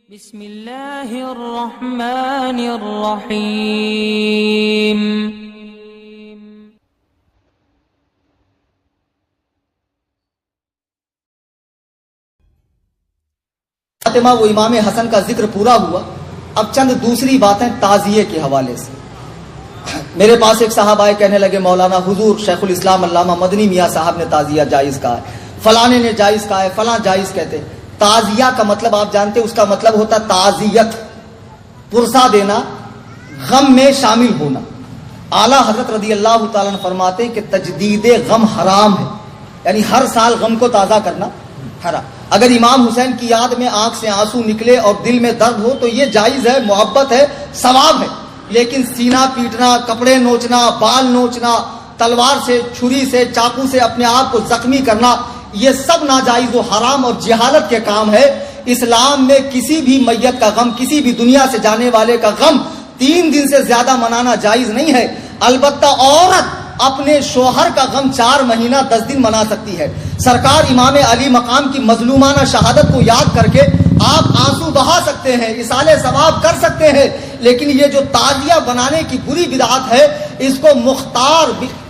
بسم اللہ الرحمن الرحیم۔ فاطمہ وہ امام حسن کا ذکر پورا ہوا، اب چند دوسری باتیں تعزیے کے حوالے سے۔ میرے پاس ایک صاحب آئے، کہنے لگے مولانا حضور شیخ الاسلام علامہ مدنی میاں صاحب نے تعزیہ جائز کہا ہے، فلانے نے جائز کہا ہے، فلاں جائز کہتے ہیں۔ تعزیہ کا مطلب آپ جانتے ہیں، اس کا مطلب ہوتا ہے تعزیت، پرسہ دینا، غم میں شامل ہونا۔ اعلیٰ حضرت رضی اللہ تعالیٰ عنہ فرماتے ہیں کہ تجدید غم حرام ہے، یعنی ہر سال غم کو تازہ کرنا حرام۔ اگر امام حسین کی یاد میں آنکھ سے آنسو نکلے اور دل میں درد ہو تو یہ جائز ہے، محبت ہے، ثواب ہے، لیکن سینہ پیٹنا، کپڑے نوچنا، بال نوچنا، تلوار سے، چھری سے، چاقو سے اپنے آپ کو زخمی کرنا، یہ سب ناجائز و حرام اور جہالت کے کام ہے۔ اسلام میں کسی بھی میت کا غم، کسی بھی دنیا سے جانے والے کا غم 3 دن سے زیادہ منانا جائز نہیں ہے۔ البتہ عورت اپنے شوہر کا غم 4 مہینہ 10 دن منا سکتی ہے۔ سرکار امام علی مقام کی مظلومانہ شہادت کو یاد کر کے آپ آنسو بہا سکتے ہیں، اصالہ ثواب کر سکتے ہیں، لیکن یہ جو تعزیہ بنانے کی بری بدعت ہے، اس کو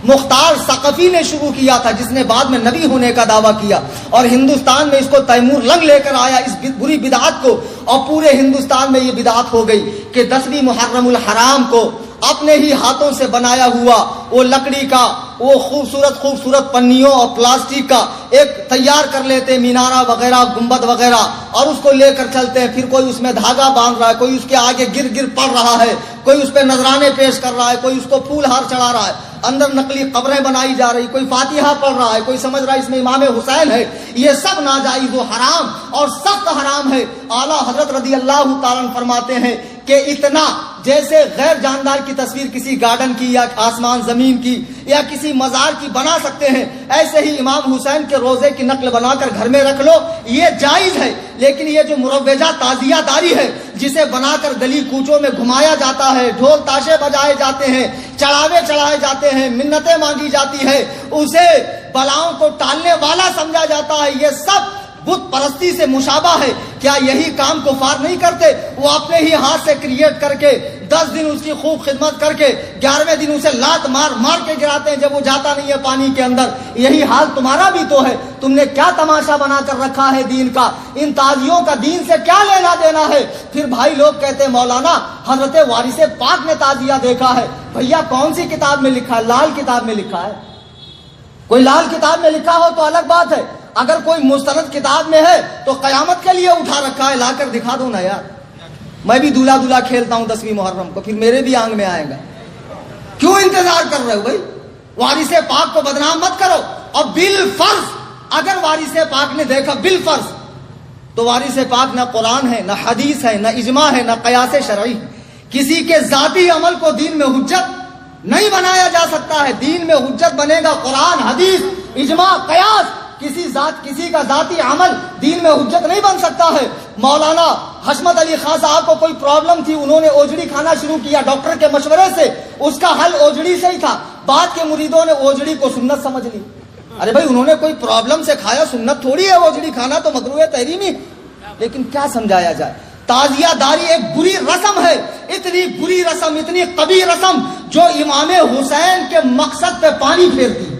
مختار ثقفی نے شروع کیا تھا، جس نے بعد میں نبی ہونے کا دعویٰ کیا، اور ہندوستان میں اس کو تیمور لنگ لے کر آیا اس بری بدعت کو، اور پورے ہندوستان میں یہ بدعت ہو گئی کہ 10ویں محرم الحرام کو اپنے ہی ہاتھوں سے بنایا ہوا وہ لکڑی کا وہ خوبصورت پنیوں اور پلاسٹک کا ایک تیار کر لیتے، مینارہ وغیرہ، گنبد وغیرہ، اور اس کو لے کر چلتے ہیں۔ پھر کوئی اس میں دھاگا باندھ رہا ہے، کوئی اس کے آگے گر پڑ رہا ہے، کوئی اس پہ نذرانے پیش کر رہا ہے، کوئی اس کو پھول ہار چڑھا رہا ہے، اندر نقلی قبریں بنائی جا رہی، کوئی فاتحہ پڑھ رہا ہے، کوئی سمجھ رہا ہے اس میں امام حسین ہے۔ یہ سب ناجائز و حرام اور سخت حرام ہے۔ اعلیٰ حضرت رضی اللہ تعالیٰ عنہ فرماتے ہیں کہ اتنا جیسے غیر جاندار کی تصویر کسی گارڈن کی یا آسمان زمین کی یا کسی مزار کی بنا سکتے ہیں، ایسے ہی امام حسین کے روزے کی نقل بنا کر گھر میں رکھ لو، یہ جائز ہے۔ لیکن یہ جو مروجہ تعزیہ داری ہے، جسے بنا کر گلی کوچوں میں گھمایا جاتا ہے، ڈھول تاشے بجائے جاتے ہیں، چڑھاوے چڑھائے جاتے ہیں، منتیں مانگی جاتی ہے، اسے بلاؤں کو ٹالنے والا سمجھا جاتا ہے، یہ سب بت پرستی سے مشابہ ہے۔ کیا یہی کام کفار نہیں کرتے؟ وہ اپنے ہی ہاتھ سے کریٹ کر کے 10 دن اس کی خوب خدمت کر کے 11ویں دن اسے لات مار کے گراتے ہیں جب وہ جاتا نہیں ہے پانی کے اندر۔ یہی حال تمہارا بھی تو ہے۔ تم نے کیا تماشا بنا کر رکھا ہے دین کا؟ ان تعزیوں کا دین سے کیا لینا دینا ہے؟ پھر بھائی لوگ کہتے ہیں مولانا حضرت وارث پاک نے تعزیہ دیکھا ہے۔ بھیا کون سی کتاب میں لکھا ہے؟ لال کتاب میں لکھا ہے۔ کوئی لال کتاب میں لکھا ہو تو الگ بات ہے، اگر کوئی مستند کتاب میں ہے تو قیامت کے لیے اٹھا رکھا ہے، لا کر دکھا دو نا یار۔ میں بھی دولہا کھیلتا ہوں 10ویں محرم کو، پھر میرے بھی آنگ میں آئے گا۔ کیوں انتظار کر رہے ہو بھائی؟ وارث پاک کو بدنام مت کرو۔ اور بالفرض اگر وارث پاک نے دیکھا، بالفرض، تو وارث پاک نہ قرآن ہے، نہ حدیث ہے، نہ اجماع ہے، نہ قیاس شرعی ہے۔ کسی کے ذاتی عمل کو دین میں حجت نہیں بنایا جا سکتا ہے۔ دین میں حجت بنے گا قرآن، حدیث، اجماع، قیاس۔ کسی کا ذاتی عمل دین میں حجت نہیں بن سکتا ہے۔ مولانا حشمت علی خان صاحب کو کوئی پرابلم تھی، انہوں نے اوجڑی کھانا شروع کیا ڈاکٹر کے مشورے سے، اس کا حل اوجڑی سے ہی تھا۔ بعد کے مریدوں نے اوجڑی کو سنت سمجھ لی۔ ارے بھائی انہوں نے کوئی پرابلم سے کھایا، سنت تھوڑی ہے اوجڑی کھانا، تو مکروہ تحریمی۔ لیکن کیا سمجھایا جائے؟ تعزیہ داری ایک بری رسم ہے، اتنی بری رسم، اتنی قبیح رسم جو امام حسین کے مقصد پہ پانی پھیرتی ہے،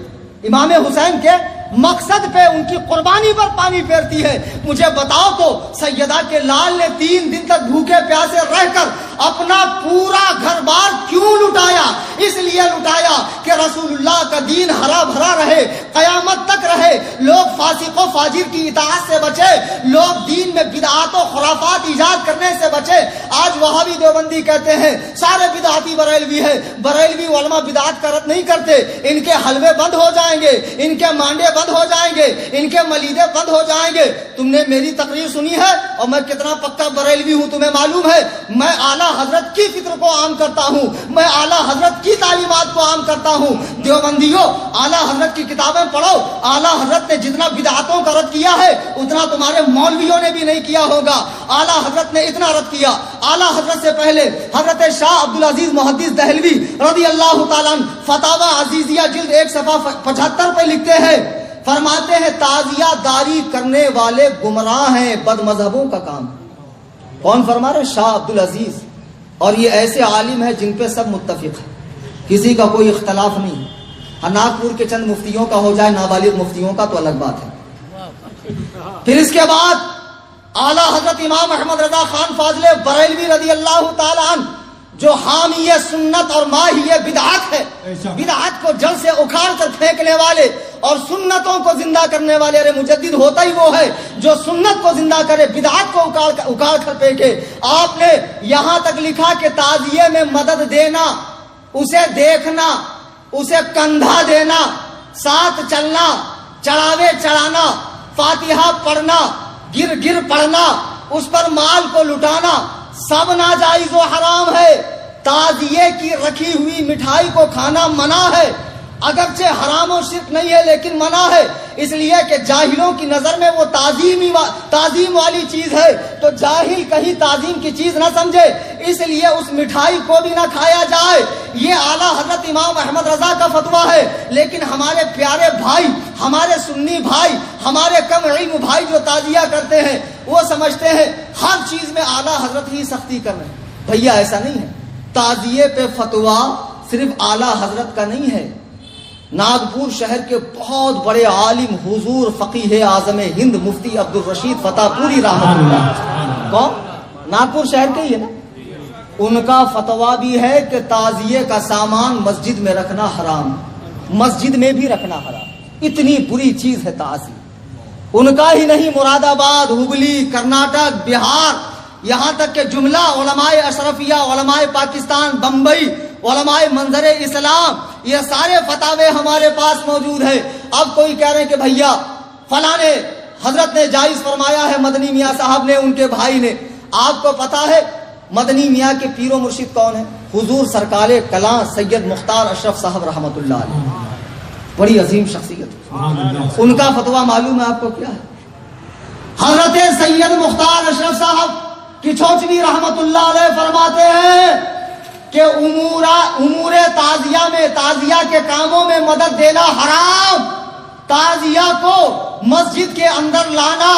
امام حسین کے مقصد پہ، ان کی قربانی پر پانی پھیرتی ہے۔ مجھے بتاؤ تو سیدہ کے لال نے 3 دن تک بھوکے پیاسے رہ کر اپنا پورا گھر بار کیوں لٹایا؟ اس لیے لٹایا کہ رسول اللہ کا دین ہرا بھرا رہے، قیامت تک رہے، لوگ فاسق و فاجر کی اطاعت سے بچے، لوگ دین میں بدعات و خرافات ایجاد کرنے سے بچے۔ آج وہابی دیوبندی کہتے ہیں سارے بدعاتی بریلوی ہیں، بریلوی علماء بدعات کا رد نہیں کرتے، ان کے حلوے بند ہو جائیں گے، ان کے مانڈے بند ہو جائیں گے، ان کے ملیدے بند ہو جائیں گے۔ تم نے میری تقریر سنی ہے اور میں کتنا پکا بریلوی ہوں تمہیں معلوم ہے۔ میں اعلیٰ حضرت کی فکر کو عام کرتا ہوں، میں اعلیٰ حضرت کی تعلیمات کو عام کرتا ہوں۔ دیوبندیوں اعلیٰ حضرت کی کتابیں پڑھو، اعلیٰ حضرت نے جتنا بدعاتوں کا رد کیا ہے اتنا تمہارے مولویوں نے بھی نہیں کیا ہوگا۔ اعلیٰ حضرت نے اتنا رد کیا۔ اعلیٰ حضرت سے پہلے حضرت شاہ عبدالعزیز محدث دہلوی رضی اللہ تعالیٰ عنہ فتاوی عزیزیہ جلد 1 صفحہ 75 پہ لکھتے ہیں، فرماتے ہیں تعزیہ داری کرنے والے گمراہ ہیں، بد مذہبوں کا کام۔ کون فرما رہے؟ شاہ عبد العزیز. اور یہ ایسے عالم ہے جن پہ سب متفق ہے, کسی کا کوئی اختلاف نہیں. ناگپور کے چند مفتیوں کا ہو جائے, نابالغ مفتیوں کا تو الگ بات ہے. پھر اس کے بعد اعلیٰ حضرت امام احمد رضا خان فاضل بریلوی رضی اللہ تعالی عنہ, جو حامی سنت اور ماہی بدعت ہے, بدعت کو جڑ سے اکھاڑ کر پھینکنے والے اور سنتوں کو زندہ کرنے والے. ارے مجدد ہوتا ہی وہ ہے جو سنت کو زندہ کرے, بدعت کو اکھاڑ کر پھینکے. آپ نے یہاں تک لکھا کہ تعزیے میں مدد دینا, اسے دیکھنا, اسے کندھا دینا, ساتھ چلنا, چڑھاوے چڑھانا, فاتحہ پڑھنا, گر پڑھنا, اس پر مال کو لٹانا, سب ناجائز و حرام ہے. تعزیے کی رکھی ہوئی مٹھائی کو کھانا منع ہے, اگرچہ حرام و شرک نہیں ہے لیکن منع ہے, اس لیے کہ جاہلوں کی نظر میں وہ تعظیم والی چیز ہے, تو جاہل کہیں تعظیم کی چیز نہ سمجھے, اس لیے اس مٹھائی کو بھی نہ کھایا جائے. یہ اعلیٰ حضرت امام احمد رضا کا فتویٰ ہے. لیکن ہمارے پیارے بھائی, ہمارے سنی بھائی, ہمارے کم علم بھائی جو تعزیہ کرتے ہیں, وہ سمجھتے ہیں ہر چیز میں اعلیٰ حضرت ہی سختی کر رہے ہیں. بھیا ایسا نہیں ہے. تعزیے پہ فتویٰ صرف اعلیٰ حضرت کا نہیں ہے. ناگپور شہر کے بہت بڑے عالم حضور فقیہ اعظم ہند مفتی عبد الرشید فتح پوری رحمۃ اللہ, کون؟ ناگپور شہر کے ہی ہے نا. ان کا فتویٰ بھی ہے کہ تعزیے کا سامان مسجد میں رکھنا حرام, مسجد میں بھی رکھنا حرام. اتنی بری چیز ہے تعزیہ. ان کا ہی نہیں, مراد آباد, ہبلی, کرناٹک, بہار, یہاں تک کہ جملہ علماء اشرفیہ, علماء پاکستان, بمبئی, علماء منظر اسلام, یہ سارے فتاوے ہمارے پاس موجود ہیں. اب کوئی کہہ رہے ہیں کہ بھیا فلاں حضرت نے جائز فرمایا ہے, مدنی میاں صاحب نے, ان کے بھائی نے. آپ کو پتا ہے مدنی میاں کے پیر و مرشد کون ہے؟ حضور سرکار کلاں سید مختار اشرف صاحب رحمۃ اللہ علیہ, بڑی عظیم شخصیت. ان کا فتویٰ معلوم ہے آپ کو کیا ہے؟ حضرت سید مختار اشرف صاحب کی چھوچوی رحمۃ اللہ علیہ فرماتے ہیں کہ امور تعزیہ میں, تعزیہ کے کاموں میں مدد دینا حرام, تعزیہ کو مسجد کے اندر لانا,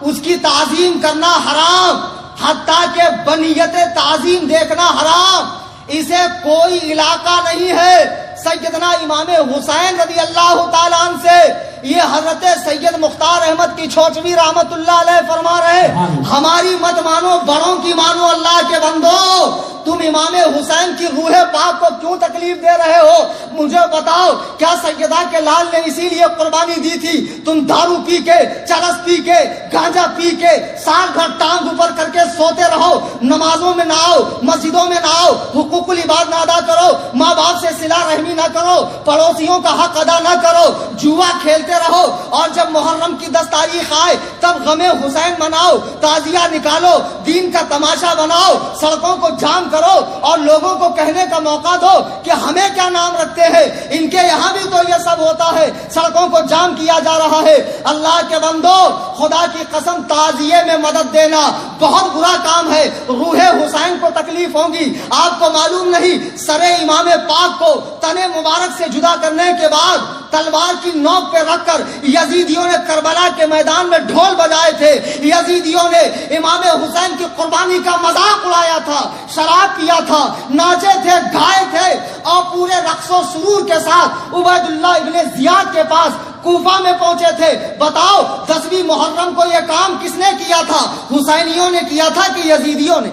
اس کی تعظیم کرنا حرام, حتیٰ کہ بنیت تعظیم دیکھنا حرام. اسے کوئی علاقہ نہیں ہے. سیدنا امام حسین رضی اللہ تعالیٰ عنہ سے یہ حضرت سید مختار احمد کی چھوچوی رحمت اللہ علیہ فرما رہے, ہماری مت مانو, بڑوں کی مانو. اللہ کے بندو, تم امام حسین کی روح پاک کو کیوں تکلیف دے رہے ہو؟ مجھے بتاؤ, کیا سیدہ کے لال نے اسی لیے قربانی دی تھی؟ تم دارو پی کے, چرس پی کے, گانجا پی کے, سال بھر ٹانگ اوپر کر کے سوتے رہو, نمازوں میں نہ آؤ, مسجدوں میں نہ آؤ, حقوق العباد نہ ادا کرو, ماں باپ سے صلہ رحمی نہ کرو, پڑوسیوں کا حق ادا نہ کرو, جوا کھیلتے رہو, اور جب محرم کی 10 تاریخ آئے تب غم حسین مناؤ, تعزیہ نکالو, دین کا تماشا بناؤ, سڑکوں کو جام کرو اور لوگوں کو کہنے کا موقع دو کہ ہمیں کیا نام رکھتے ہیں, ان کے یہاں بھی تو یہ سب ہوتا ہے, سڑکوں کو جام کیا جا رہا ہے. اللہ کے بندو, خدا کی قسم, تعزیے میں مدد دینا بہت برا کام ہے. روح حسین کو تکلیف ہوگی. آپ کو معلوم نہیں, سر امام پاک کو تن مبارک سے جدا کرنے کے بعد تلوار کی نوک پہ رکھ کر یزیدیوں نے کربلا کے میدان میں ڈھول بجائے تھے. یزیدیوں نے امام حسین کی قربانی کا مذاق اڑایا تھا, شراب پیا تھا, ناچے تھے, گائے تھے, اور پورے رقص و سرور کے ساتھ عبید اللہ ابن زیاد کے پاس کوفہ میں پہنچے تھے. بتاؤ 10ویں محرم کو یہ کام کس نے کیا تھا؟ حسینیوں نے کیا تھا کہ یزیدیوں نے؟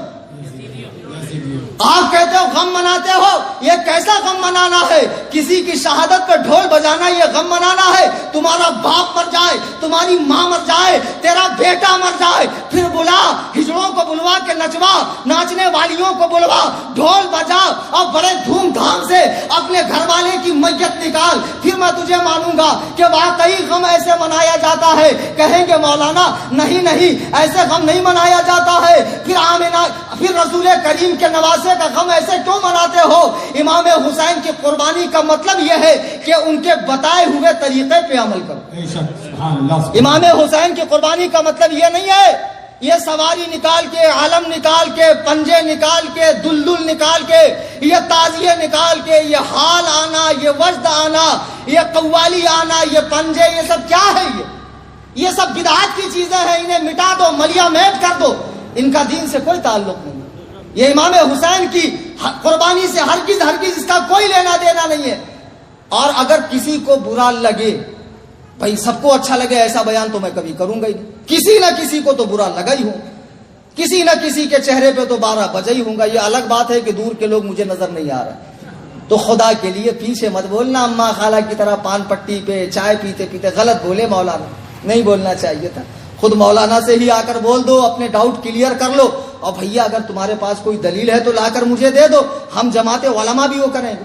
آپ کہتے ہو غم مناتے ہو, یہ کیسا غم منانا ہے؟ کسی کی شہادت پہ ڈھول بجانا یہ غم منانا ہے؟ تمہارا باپ مر جائے, تمہاری ماں مر جائے, تیرا بیٹا مر جائے, پھر بلا, ہجڑوں کو بلوا کے نچوا, ناچنے والیوں کو بلوا, ڈھول بجا اور بڑے دھوم دھام سے اپنے گھر والے کی میت نکال, پھر میں تجھے مانوں گا کہ واقعی غم ایسے منایا جاتا ہے. کہیں گے مولانا نہیں ایسے غم نہیں منایا جاتا ہے. پھر رسول کریم کے نواسے کا غم ایسے کیوں مناتے ہو؟ امام حسین کی قربانی کا مطلب یہ ہے کہ ان کے بتائے ہوئے طریقے پہ عمل کرو. امام حسین کی قربانی کا مطلب یہ نہیں ہے یہ سواری نکال کے, علم نکال کے, پنجے نکال کے, دلدل نکال کے, یہ تعزیے نکال کے, یہ حال آنا, یہ وجد آنا, یہ قوالی آنا, یہ پنجے, یہ سب کیا ہے؟ یہ سب بدعات کی چیزیں ہیں, انہیں مٹا دو, ملیا میٹ کر دو. ان کا دین سے کوئی تعلق نہیں. یہ امام حسین کی قربانی سے ہرگز اس کا کوئی لینا دینا نہیں ہے. اور اگر کسی کو برا لگے، بھائی سب کو اچھا لگے ایسا بیان تو میں کبھی کروں گا ہی نہیں. کسی نہ کسی کو تو برا لگا ہی ہوں، کسی نہ کسی کے چہرے پہ تو 12 بجے ہی ہوں گا. یہ الگ بات ہے کہ دور کے لوگ مجھے نظر نہیں آ رہے. تو خدا کے لیے پیچھے مت بولنا اماں خالہ کی طرح پان پٹی پہ چائے پیتے پیتے. غلط بولے مولانا، نہیں بولنا چاہیے تھا. خود مولانا سے ہی آ کر بول دو، اپنے ڈاؤٹ کلیئر کر لو. اور بھیا اگر تمہارے پاس کوئی دلیل ہے تو لا کر مجھے دے دو، ہم جماعت علماء بھی وہ کریں گے.